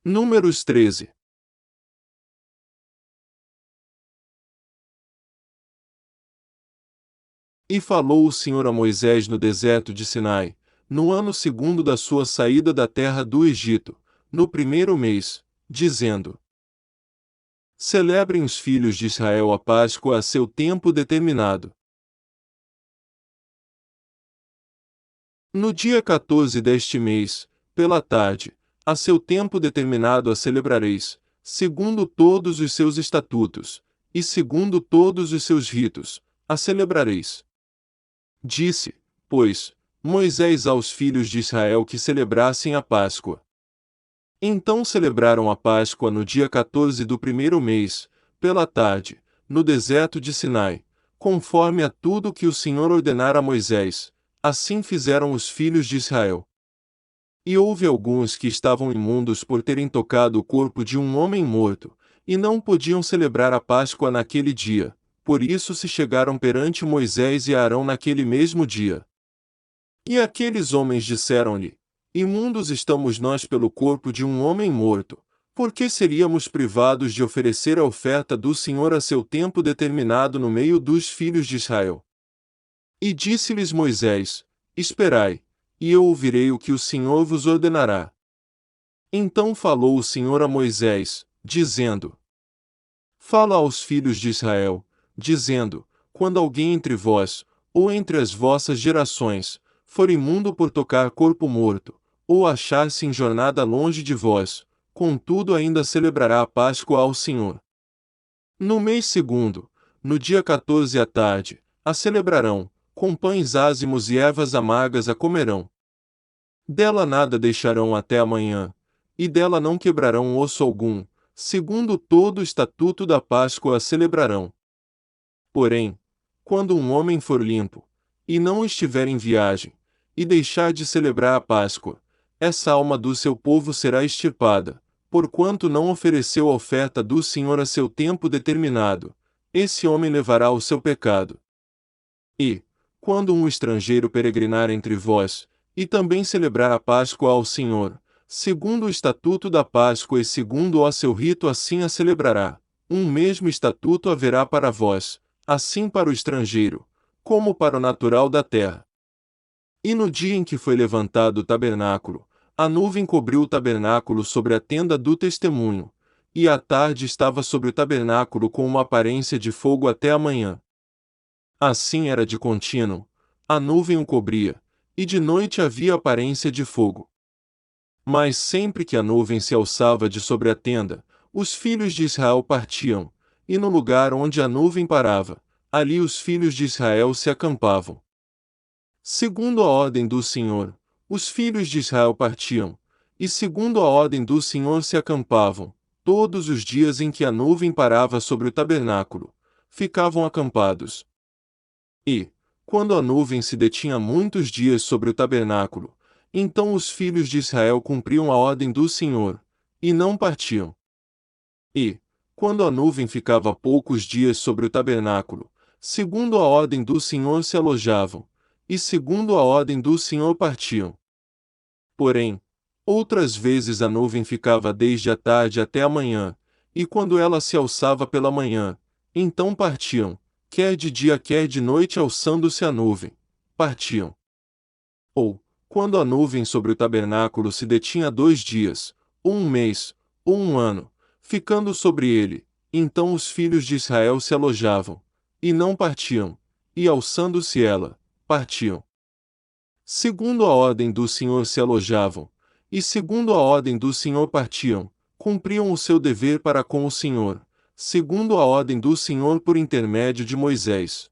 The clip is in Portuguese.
Números 13. E falou o Senhor a Moisés no deserto de Sinai, no ano segundo da sua saída da terra do Egito, no primeiro mês, dizendo: Celebrem os filhos de Israel a Páscoa a seu tempo determinado. No dia 14 deste mês, pela tarde, a seu tempo determinado a celebrareis, segundo todos os seus estatutos, e segundo todos os seus ritos, a celebrareis. Disse, pois, Moisés aos filhos de Israel que celebrassem a Páscoa. Então celebraram a Páscoa no dia 14 do primeiro mês, pela tarde, no deserto de Sinai, conforme a tudo que o Senhor ordenara a Moisés, assim fizeram os filhos de Israel. E houve alguns que estavam imundos por terem tocado o corpo de um homem morto, e não podiam celebrar a Páscoa naquele dia, por isso se chegaram perante Moisés e Arão naquele mesmo dia. E aqueles homens disseram-lhe: Imundos estamos nós pelo corpo de um homem morto, por que seríamos privados de oferecer a oferta do Senhor a seu tempo determinado no meio dos filhos de Israel? E disse-lhes Moisés: Esperai, e eu ouvirei o que o Senhor vos ordenará. Então falou o Senhor a Moisés, dizendo: Fala aos filhos de Israel, dizendo: Quando alguém entre vós, ou entre as vossas gerações, for imundo por tocar corpo morto, ou achar-se em jornada longe de vós, contudo ainda celebrará a Páscoa ao Senhor. No mês segundo, no dia 14 à tarde, a celebrarão, com pães ázimos e ervas amargas a comerão. Dela nada deixarão até amanhã, e dela não quebrarão osso algum, segundo todo o estatuto da Páscoa a celebrarão. Porém, quando um homem for limpo, e não estiver em viagem, e deixar de celebrar a Páscoa, essa alma do seu povo será extirpada, porquanto não ofereceu a oferta do Senhor a seu tempo determinado, esse homem levará o seu pecado. E, quando um estrangeiro peregrinar entre vós, e também celebrar a Páscoa ao Senhor, segundo o estatuto da Páscoa e segundo o seu rito assim a celebrará, um mesmo estatuto haverá para vós, assim para o estrangeiro, como para o natural da terra. E no dia em que foi levantado o tabernáculo, a nuvem cobriu o tabernáculo sobre a tenda do testemunho, e à tarde estava sobre o tabernáculo com uma aparência de fogo até a manhã. Assim era de contínuo, a nuvem o cobria, e de noite havia aparência de fogo. Mas sempre que a nuvem se alçava de sobre a tenda, os filhos de Israel partiam, e no lugar onde a nuvem parava, ali os filhos de Israel se acampavam. Segundo a ordem do Senhor, os filhos de Israel partiam, e segundo a ordem do Senhor se acampavam, todos os dias em que a nuvem parava sobre o tabernáculo, ficavam acampados. E, quando a nuvem se detinha muitos dias sobre o tabernáculo, então os filhos de Israel cumpriam a ordem do Senhor, e não partiam. E, quando a nuvem ficava poucos dias sobre o tabernáculo, segundo a ordem do Senhor se alojavam, e segundo a ordem do Senhor partiam. Porém, outras vezes a nuvem ficava desde a tarde até a manhã, e quando ela se alçava pela manhã, então partiam, quer de dia quer de noite alçando-se a nuvem, partiam. Ou, quando a nuvem sobre o tabernáculo se detinha 2 dias, ou 1 mês, ou 1 ano, ficando sobre ele, então os filhos de Israel se alojavam, e não partiam, e alçando-se ela, partiam. Segundo a ordem do Senhor se alojavam, e segundo a ordem do Senhor partiam, cumpriam o seu dever para com o Senhor, segundo a ordem do Senhor por intermédio de Moisés.